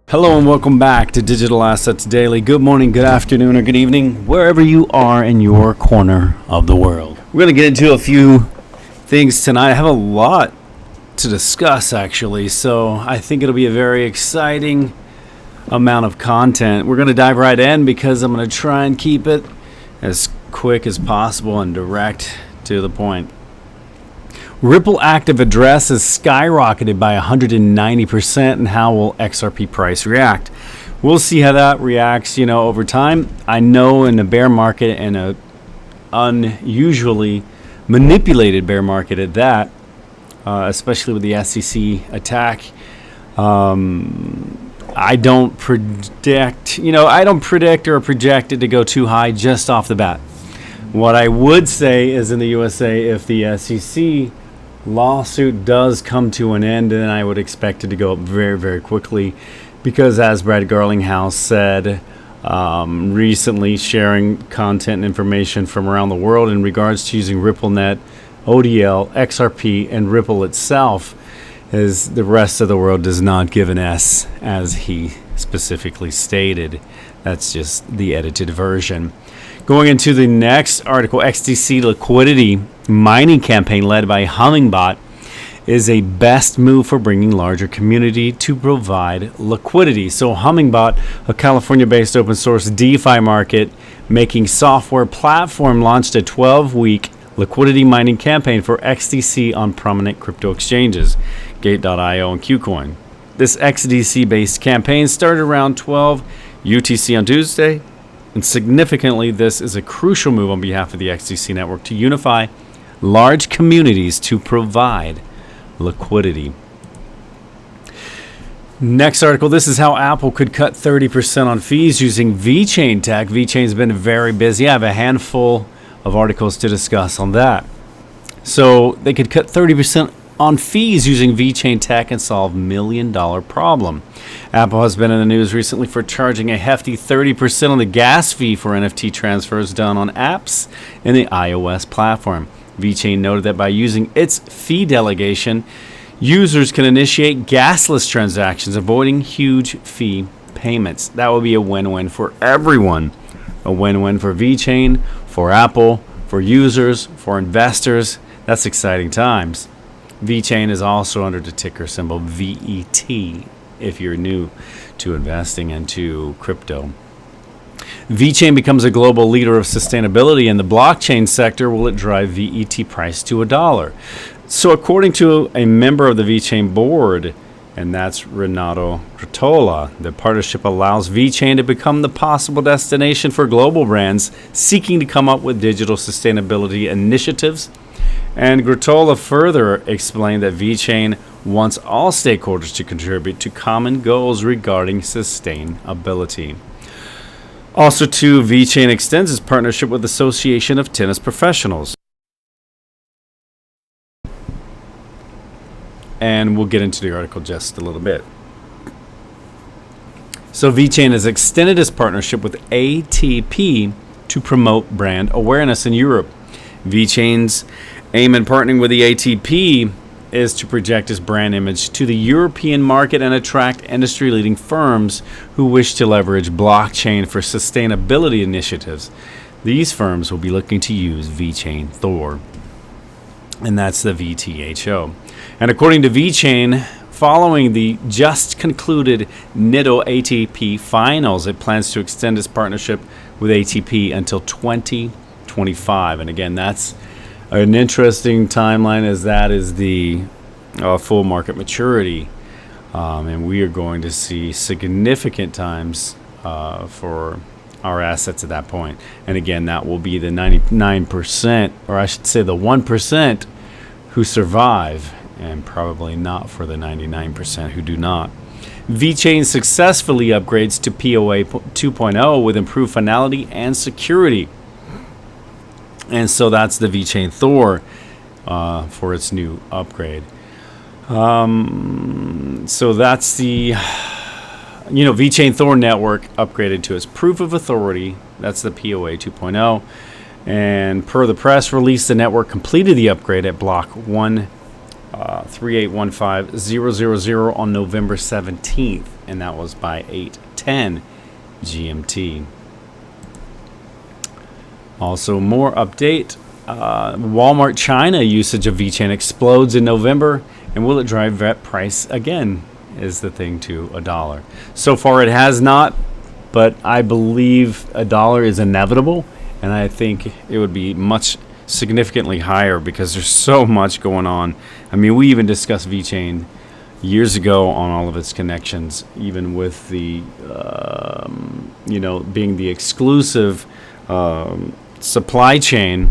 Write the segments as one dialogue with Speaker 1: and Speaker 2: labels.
Speaker 1: Hello and welcome back to Digital Assets Daily. Good morning, good afternoon, or good evening, wherever you are in your corner of the world. We're going to get into a few things tonight. I have a lot to discuss, actually, so I think it'll be a very exciting amount of content. We're going to dive right in because I'm going to try and keep it as quick as possible and direct to the point. Ripple active address has skyrocketed by 190%, and how will XRP price react? We'll see how that reacts, over time. I know in a bear market, and a unusually manipulated bear market at that, especially with the SEC attack, I don't predict or project it to go too high just off the bat. What I would say is in the USA, if the SEC lawsuit does come to an end, then I would expect it to go up very, very quickly, because as Brad Garlinghouse said recently, sharing content and information from around the world in regards to using RippleNet, ODL, XRP, and Ripple itself, as the rest of the world does not give an S, as he specifically stated. That's just the edited version. Going into the next article, XDC liquidity mining campaign led by Hummingbot is a best move for bringing larger community to provide liquidity. So Hummingbot, a California-based open source DeFi market making software platform, launched a 12-week liquidity mining campaign for XDC on prominent crypto exchanges, Gate.io and KuCoin. This XDC-based campaign started around 12 UTC on Tuesday. And significantly, this is a crucial move on behalf of the XDC network to unify large communities to provide liquidity. Next article, this is how Apple could cut 30% on fees using Vechain tech. Vechain's been very busy. I have a handful of articles to discuss on that. So they could cut 30% on fees using Vechain tech and solve $1 million problem. Apple has been in the news recently for charging a hefty 30% on the gas fee for NFT transfers done on apps in the iOS platform. Vechain noted that by using its fee delegation, users can initiate gasless transactions, avoiding huge fee payments. That would be a win-win for everyone. A win-win for Vechain, for Apple, for users, for investors. That's exciting times. Vechain is also under the ticker symbol VET if you're new to investing into crypto. Vechain becomes a global leader of sustainability in the blockchain sector. Will it drive VET price to $1? So according to a member of the Vechain board, and that's Renato Rottola, the partnership allows Vechain to become the possible destination for global brands seeking to come up with digital sustainability initiatives. And Grottola further explained that Vechain wants all stakeholders to contribute to common goals regarding sustainability. Also, too, Vechain extends its partnership with the Association of Tennis Professionals. And we'll get into the article just a little bit. So Vechain has extended its partnership with ATP to promote brand awareness in Europe. Vechain's aim in partnering with the ATP is to project its brand image to the European market and attract industry-leading firms who wish to leverage blockchain for sustainability initiatives. These firms will be looking to use Vechain Thor, and that's the VTHO. And according to Vechain, following the just concluded Nano ATP finals, it plans to extend its partnership with ATP until 2025. And again, that's an interesting timeline, as that is the full market maturity, and we are going to see significant times for our assets at that point. And again, that will be the 99%, or I should say the 1% who survive, and probably not for the 99% who do not. Vechain successfully upgrades to POA 2.0 with improved finality and security. And so that's the Vechain Thor for its new upgrade. So that's the, Vechain Thor network upgraded to its proof of authority. That's the POA 2.0. And per the press release, the network completed the upgrade at block 13815.000 on November 17th, and that was by 8:10 GMT. Also, more update. Walmart China usage of Vechain explodes in November, and will it drive vet price again? Is the thing to $1. So far, it has not, but I believe $1 is inevitable, and I think it would be much significantly higher because there's so much going on. I mean, we even discussed Vechain years ago on all of its connections, even with the, being the exclusive supply chain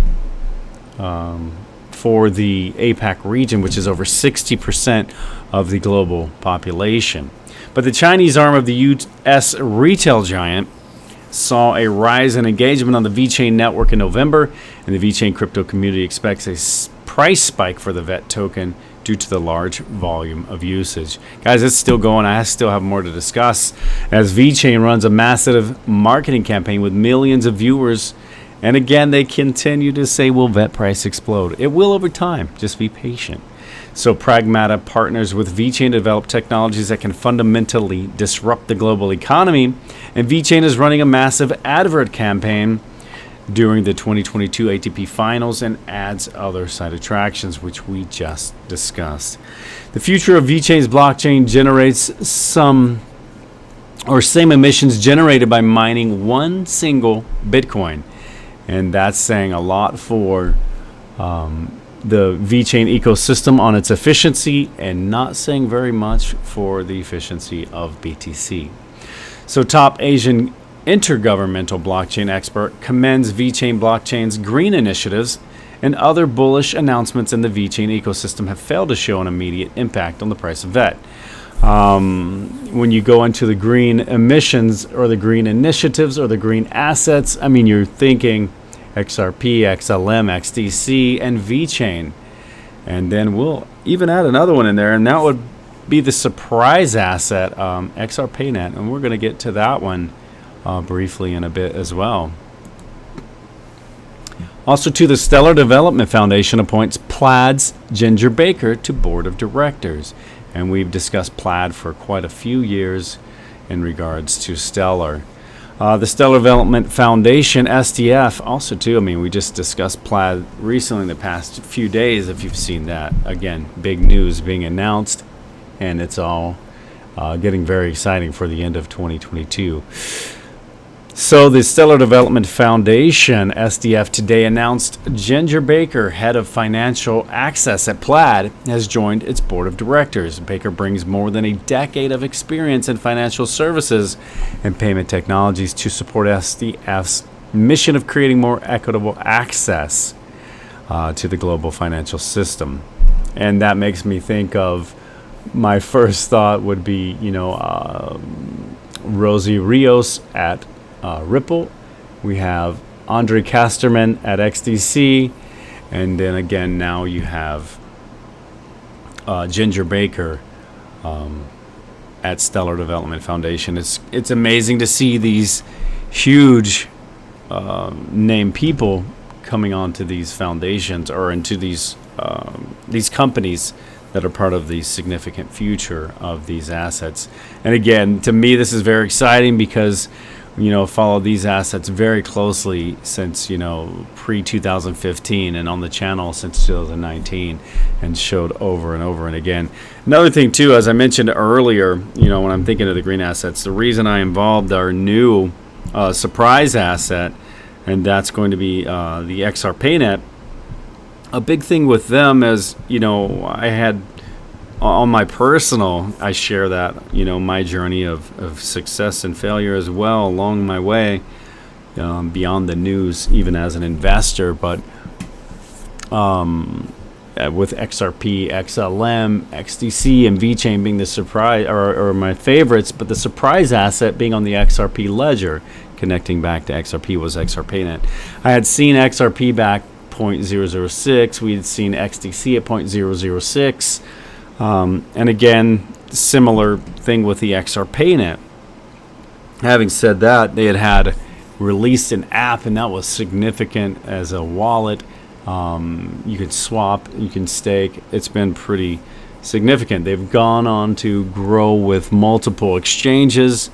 Speaker 1: for the APAC region, which is over 60% of the global population. But the Chinese arm of the U.S. retail giant saw a rise in engagement on the Vechain network in November, and the Vechain crypto community expects a price spike for the VET token due to the large volume of usage. Guys, it's still going. I still have more to discuss as Vechain runs a massive marketing campaign with millions of viewers. And again, they continue to say, will VET price explode? It will over time. Just be patient. So Pragmata partners with Vechain to develop technologies that can fundamentally disrupt the global economy. And Vechain is running a massive advert campaign during the 2022 ATP finals and adds other side attractions, which we just discussed. The future of Vechain's blockchain generates same emissions generated by mining one single Bitcoin. And that's saying a lot for the Vechain ecosystem on its efficiency, and not saying very much for the efficiency of BTC. So top Asian intergovernmental blockchain expert commends Vechain blockchain's green initiatives, and other bullish announcements in the Vechain ecosystem have failed to show an immediate impact on the price of VET. When you go into the green emissions or the green initiatives or the green assets, I mean, you're thinking XRP, XLM, XDC, and Vechain. And then we'll even add another one in there, and that would be the surprise asset, XRPnet. And we're going to get to that one briefly in a bit as well. Also, to the Stellar Development Foundation appoints Plaid's Ginger Baker to board of directors. And we've discussed Plaid for quite a few years in regards to Stellar. The Stellar Development Foundation, SDF, also too, I mean, we just discussed Plaid recently in the past few days, if you've seen that. Again, big news being announced, and it's all getting very exciting for the end of 2022. So the Stellar Development Foundation, SDF, today announced Ginger Baker, head of financial access at Plaid, has joined its board of directors. Baker brings more than a decade of experience in financial services and payment technologies to support SDF's mission of creating more equitable access to the global financial system. And that makes me think of, my first thought would be, Rosie Rios at Ripple. We have Andre Casterman at XDC, and then again now you have Ginger Baker at Stellar Development Foundation. It's amazing to see these huge name people coming onto these foundations or into these companies that are part of the significant future of these assets. And again, to me, this is very exciting because followed these assets very closely since, pre-2015 and on the channel since 2019, and showed over and over and again. Another thing, too, as I mentioned earlier, when I'm thinking of the green assets, the reason I involved our new surprise asset, and that's going to be the XRPnet. A big thing with them is, I had on my personal, I share that, my journey of success and failure as well along my way, beyond the news, even as an investor. But with XRP, XLM, XDC, and Vechain being the surprise, or my favorites, but the surprise asset being on the XRP ledger, connecting back to XRP, was XRPnet. I had seen XRP back 0.006. We had seen XDC at 0.006. And again, similar thing with the XRPnet. Having said that, they had released an app, and that was significant as a wallet. You can swap, you can stake. It's been pretty significant. They've gone on to grow with multiple exchanges,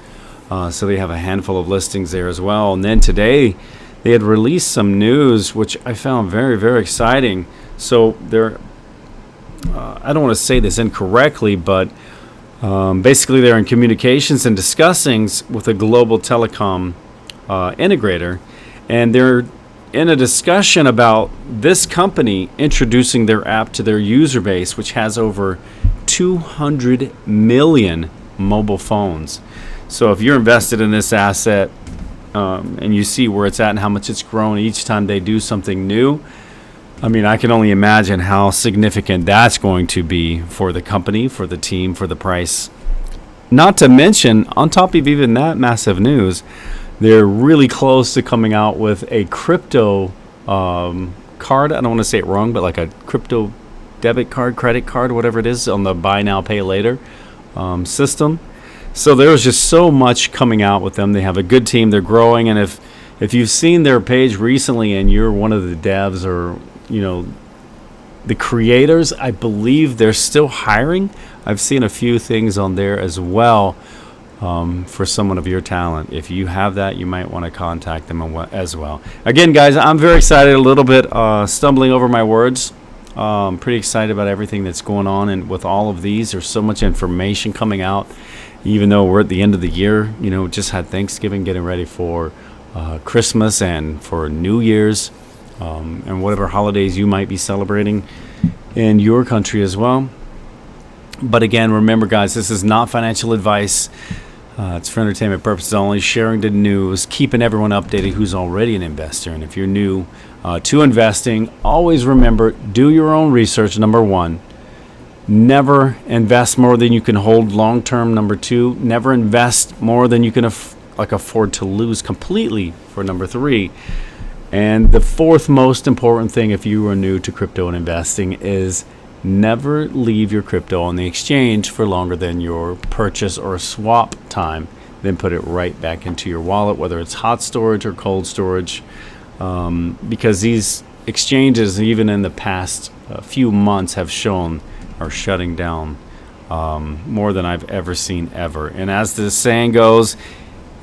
Speaker 1: so they have a handful of listings there as well. And then today they had released some news which I found very, very exciting. So they're I don't want to say this incorrectly, but basically they're in communications and discussing with a global telecom integrator, and they're in a discussion about this company introducing their app to their user base, which has over 200 million mobile phones. So if you're invested in this asset and you see where it's at and how much it's grown each time they do something new, I mean, I can only imagine how significant that's going to be for the company, for the team, for the price. Not to mention, on top of even that massive news, they're really close to coming out with a crypto card. I don't want to say it wrong, but like a crypto debit card, credit card, whatever it is, on the buy now, pay later system. So there's just so much coming out with them. They have a good team. They're growing. And if you've seen their page recently and you're one of the devs or, you know, the creators, I believe they're still hiring. I've seen a few things on there as well. For someone of your talent. If you have that, you might want to contact them as well. Again, guys, I'm very excited, a little bit stumbling over my words. Pretty excited about everything that's going on, and with all of these, there's so much information coming out. Even though we're at the end of the year, you know, just had Thanksgiving, getting ready for Christmas and for New Year's, and whatever holidays you might be celebrating in your country as well. But again, remember, guys, this is not financial advice. It's for entertainment purposes only, sharing the news, keeping everyone updated who's already an investor. And if you're new to investing, always remember, do your own research, number one. Never invest more than you can hold long term, number two. Never invest more than you can afford to lose completely, for number three. And the fourth most important thing, if you are new to crypto and investing, is never leave your crypto on the exchange for longer than your purchase or swap time. Then put it right back into your wallet, whether it's hot storage or cold storage, because these exchanges, even in the past few months, have shown are shutting down more than I've ever seen ever. And as the saying goes,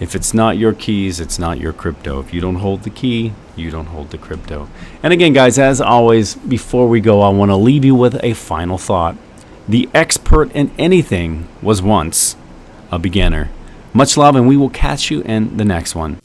Speaker 1: if it's not your keys, it's not your crypto. If you don't hold the key, you don't hold the crypto. And again, guys, as always, before we go, I want to leave you with a final thought. The expert in anything was once a beginner. Much love, and we will catch you in the next one.